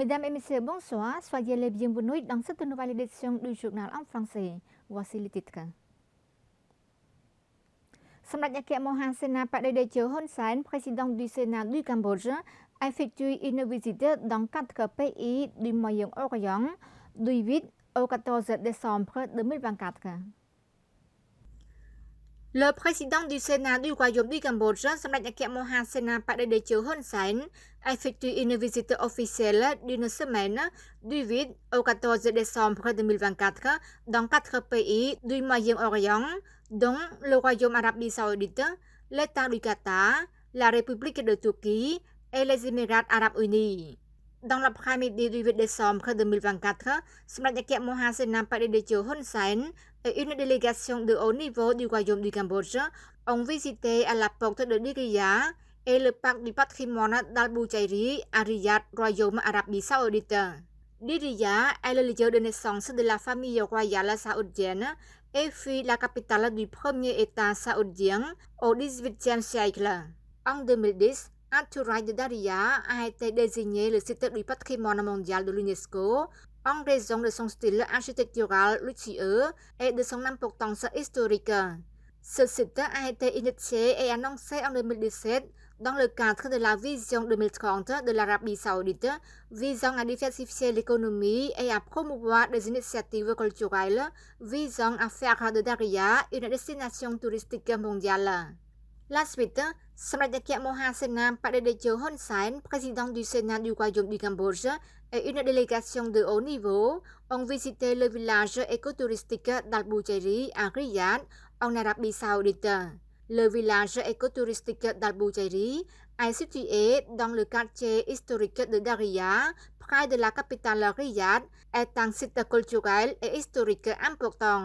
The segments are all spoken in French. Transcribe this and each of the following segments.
Mesdames et messieurs, bonsoir. Soyez les bienvenus dans cette nouvelle édition du journal en français. Voici les titres. សម្ដេចអគ្គមហាសេនាបតីតេជោហ៊ុនសែន président du Sénat du Cambodge, a effectué une visite dans 4 pays du Moyen-Orient du 8 au 14 décembre 2024. Le président du Sénat du Royaume du Cambodge, សម្ដេចអគ្គមហាសេនាបតីតេជោហ៊ុនសែន a effectué une visite officielle d'une semaine du 8 au 14 décembre 2024 dans 4 pays du Moyen-Orient, dont le Royaume Arabie Saoudite, l'État du Qatar, la République de Turquie et les Émirats Arabes Unis. Dans l'après-midi du 8 décembre 2024, សម្ដេចអគ្គមហាសេនាបតីតេជោហ៊ុនសែន et une délégation de haut niveau du Royaume du Cambodge ont visité à la porte de Diriyah et le parc du patrimoine d'Al-Boujairi à Riyad, Royaume Arabie Saoudite. Diriyah est le lieu de naissance de la famille royale saoudienne et fut la capitale du premier État saoudien au XVIIIe siècle. En 2010, Al-Turaï de Diriyah a été désigné le site du patrimoine mondial de l'UNESCO en raison de son style architectural luxueux et de son importance historique. Ce site a été initié et annoncé en 2017 dans le cadre de la vision 2030 de l'Arabie Saoudite visant à diversifier l'économie et à promouvoir des initiatives culturelles visant à faire de Diriyah une destination touristique mondiale. La suite, សម្ដេចអគ្គមហាសេនាបតីតេជោហ៊ុនសែន président du Sénat du Royaume du Cambodge, et une délégation de haut niveau ont visité le village écotouristique d'Al-Boujairi à Riyad, en Arabie Saoudite. Le village écotouristique d'Al-Boujairi est situé dans le quartier historique de Diriyah, près de la capitale Riyad, est un site culturel et historique important.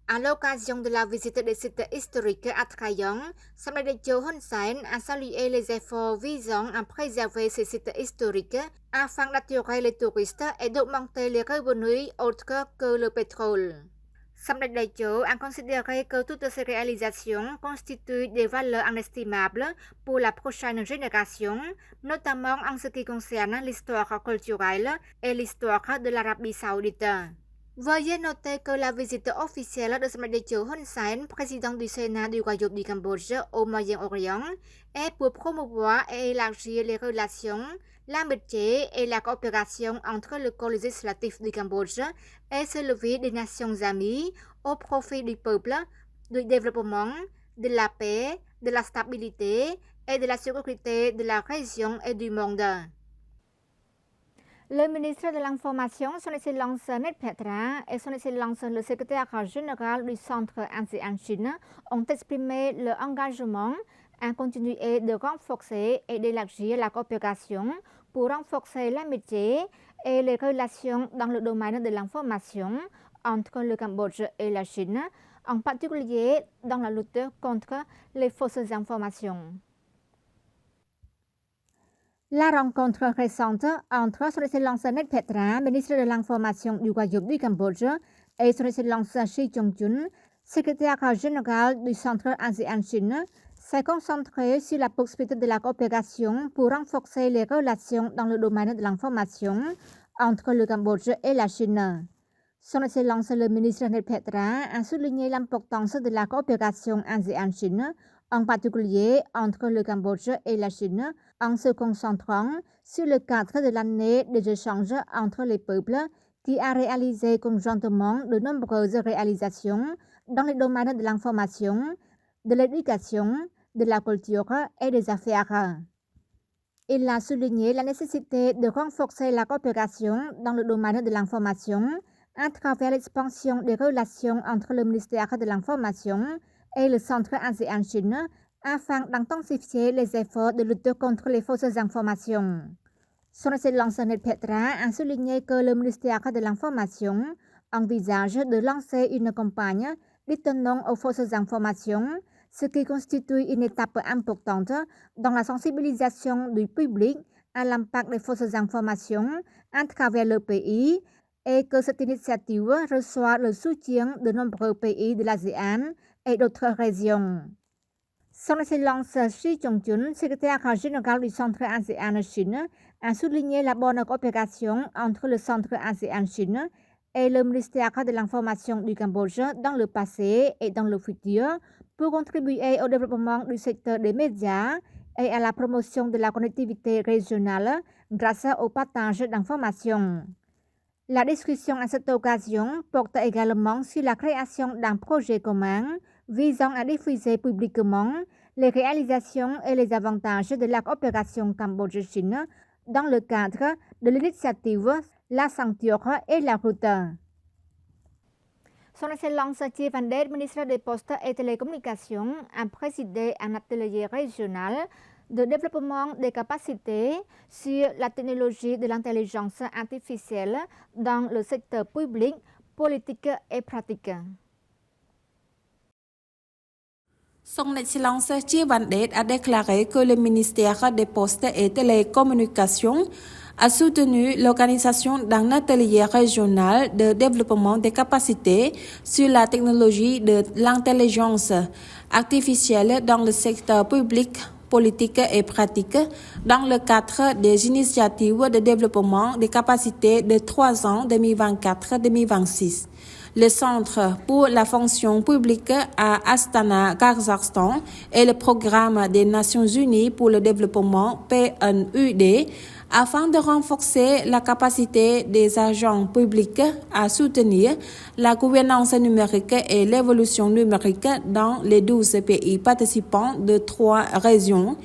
À l'occasion de la visite des sites historiques attrayants, សម្ដេចតេជោហ៊ុនសែន a salué les efforts visant à préserver ces sites historiques afin d'attirer les touristes et d'augmenter les revenus autres que le pétrole. សម្ដេចតេជោ a considéré que toutes ces réalisations constituent des valeurs inestimables pour la prochaine génération, notamment en ce qui concerne l'histoire culturelle et l'histoire de l'Arabie Saoudite. Veuillez noter que la visite officielle de សម្ដេចតេជោហ៊ុនសែន président du Sénat du Royaume du Cambodge au Moyen-Orient, est pour promouvoir et élargir les relations, l'amitié et la coopération entre le corps législatif du Cambodge et celui des nations amies au profit du peuple, du développement, de la paix, de la stabilité et de la sécurité de la région et du monde. Le ministre de l'Information, son Excellence Nét Petra, et son Excellence le secrétaire général du Centre ASEAN-Chine ont exprimé leur engagement à continuer de renforcer et d'élargir la coopération pour renforcer l'amitié et les relations dans le domaine de l'information entre le Cambodge et la Chine, en particulier dans la lutte contre les fausses informations. La rencontre récente entre son Excellence Nét Petra, ministre de l'Information du Royaume du Cambodge, et son Excellence Shi Chong-chun, secrétaire général du Centre ASEAN-Chine, s'est concentrée sur la poursuite de la coopération pour renforcer les relations dans le domaine de l'information entre le Cambodge et la Chine. Son Excellence le ministre Nét Petra a souligné l'importance de la coopération ASEAN-Chine, en particulier entre le Cambodge et la Chine, en se concentrant sur le cadre de l'année des échanges entre les peuples qui a réalisé conjointement de nombreuses réalisations dans les domaines de l'information, de l'éducation, de la culture et des affaires. Il a souligné la nécessité de renforcer la coopération dans le domaine de l'information à travers l'expansion des relations entre le ministère de l'Information et le Centre ASEAN-Chine afin d'intensifier les efforts de lutte contre les fausses informations. Son Excellence Nét Petra a souligné que le ministère de l'Information envisage de lancer une campagne détenant aux fausses informations, ce qui constitue une étape importante dans la sensibilisation du public à l'impact des fausses informations à travers le pays et que cette initiative reçoit le soutien de nombreux pays de l'ASEAN et d'autres régions. Son Excellence Xi Jinping, secrétaire général du Centre ASEAN-Chine, a souligné la bonne coopération entre le Centre ASEAN-Chine et le ministère de l'Information du Cambodge dans le passé et dans le futur pour contribuer au développement du secteur des médias et à la promotion de la connectivité régionale grâce au partage d'informations. La discussion à cette occasion porte également sur la création d'un projet commun visant à diffuser publiquement les réalisations et les avantages de la coopération Cambodge-Chine dans le cadre de l'initiative La Ceinture et la Route. Son Excellence Thierry Van Der, ministre des Postes et Télécommunications, a présidé un atelier régional de développement des capacités sur la technologie de l'intelligence artificielle dans le secteur public, politique et pratique. Son Excellence Thierry Van Der a déclaré que le ministère des Postes et Télécommunications a soutenu l'organisation d'un atelier régional de développement des capacités sur la technologie de l'intelligence artificielle dans le secteur public, politique et pratique dans le cadre des initiatives de développement des capacités de 3 ans 2024-2026. Le Centre pour la fonction publique à Astana, Kazakhstan et le Programme des Nations Unies pour le développement PNUD afin de renforcer la capacité des agents publics à soutenir la gouvernance numérique et l'évolution numérique dans les 12 pays participants de 3 régions,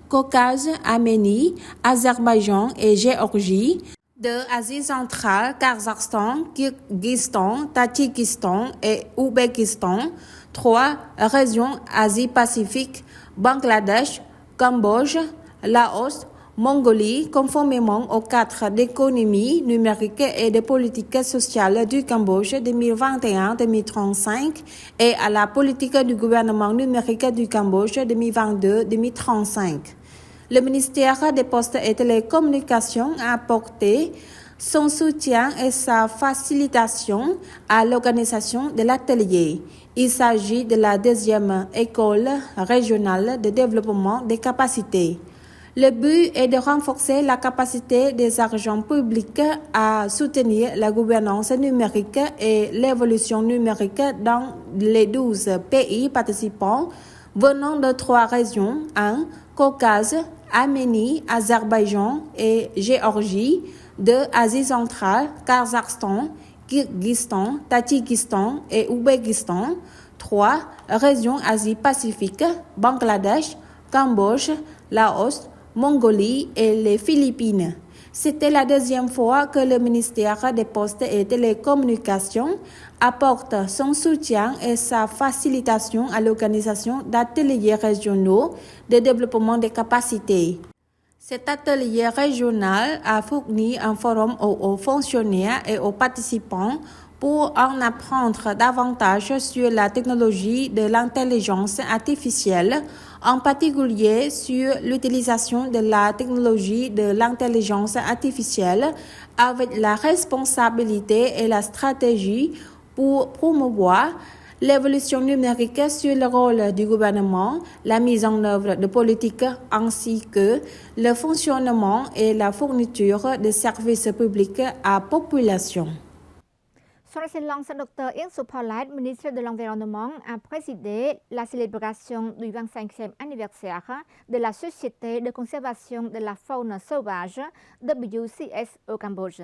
Caucase, Arménie, Azerbaïdjan et Géorgie, de Asie centrale, Kazakhstan, Kyrgyzstan, Tadjikistan et Ouzbékistan, 3 régions Asie-Pacifique, Bangladesh, Cambodge, Laos, Mongolie, conformément au cadre d'économie numérique et de politique sociale du Cambodge 2021-2035 et à la politique du gouvernement numérique du Cambodge 2022-2035. Le ministère des Postes et Télécommunications a apporté son soutien et sa facilitation à l'organisation de l'atelier. Il s'agit de la 2e école régionale de développement des capacités. Le but est de renforcer la capacité des agents publics à soutenir la gouvernance numérique et l'évolution numérique dans les 12 pays participants venant de 3 régions, Caucase, Arménie, Azerbaïdjan et Géorgie, de Asie centrale, Kazakhstan, Kyrgyzstan, Tadjikistan et Ouzbékistan, 3 régions Asie-Pacifique, Bangladesh, Cambodge, Laos, Mongolie et les Philippines. C'était la 2e fois que le ministère des Postes et Télécommunications apporte son soutien et sa facilitation à l'organisation d'ateliers régionaux de développement des capacités. Cet atelier régional a fourni un forum aux fonctionnaires et aux participants pour en apprendre davantage sur la technologie de l'intelligence artificielle, en particulier sur l'utilisation de la technologie de l'intelligence artificielle avec la responsabilité et la stratégie pour promouvoir l'évolution numérique sur le rôle du gouvernement, la mise en œuvre de politiques ainsi que le fonctionnement et la fourniture de services publics à la population. Son Excellence Dr. Yên Suphalat, ministre de l'Environnement, a présidé la célébration du 25e anniversaire de la Société de conservation de la faune sauvage WCS au Cambodge.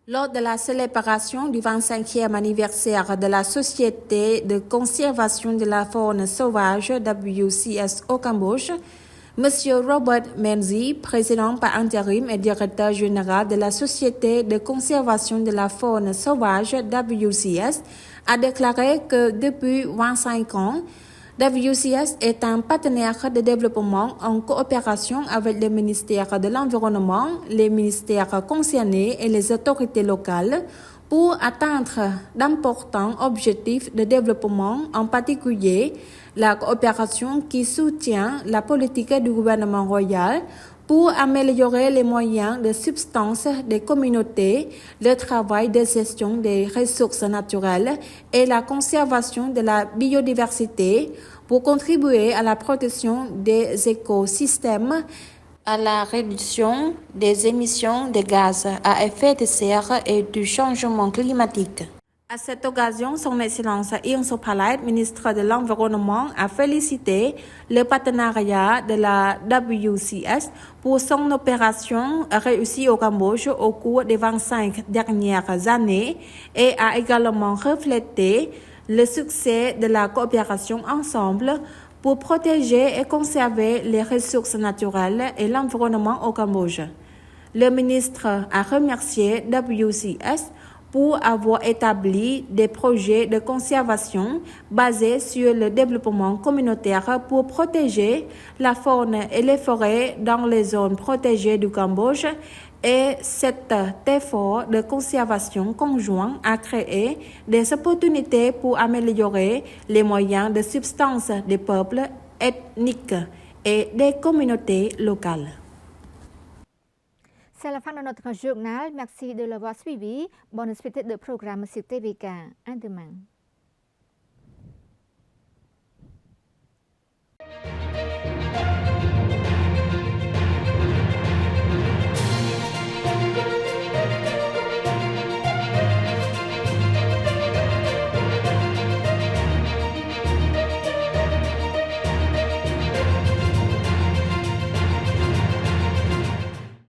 Lors de la célébration du 25e anniversaire de la Société de conservation de la faune sauvage WCS au Cambodge, M. Robert Menzi, président par intérim et directeur général de la Société de conservation de la faune sauvage WCS, a déclaré que depuis 25 ans, WCS est un partenaire de développement en coopération avec le ministère de l'Environnement, les ministères concernés et les autorités locales pour atteindre d'importants objectifs de développement, en particulier la coopération qui soutient la politique du gouvernement royal pour améliorer les moyens de substance des communautés, le travail de gestion des ressources naturelles et la conservation de la biodiversité pour contribuer à la protection des écosystèmes, à la réduction des émissions de gaz à effet de serre et du changement climatique. À cette occasion, Son Excellence Ieng Sophalait, ministre de l'Environnement, a félicité le partenariat de la WCS pour son opération réussie au Cambodge au cours des 25 dernières années et a également reflété le succès de la coopération ensemble pour protéger et conserver les ressources naturelles et l'environnement au Cambodge. Le ministre a remercié WCS pour avoir établi des projets de conservation basés sur le développement communautaire pour protéger la faune et les forêts dans les zones protégées du Cambodge et cet effort de conservation conjoint a créé des opportunités pour améliorer les moyens de subsistance des peuples ethniques et des communautés locales. C'est la fin de notre journal. Merci de l'avoir suivi. Bonne suite de programme sur TVK. À demain.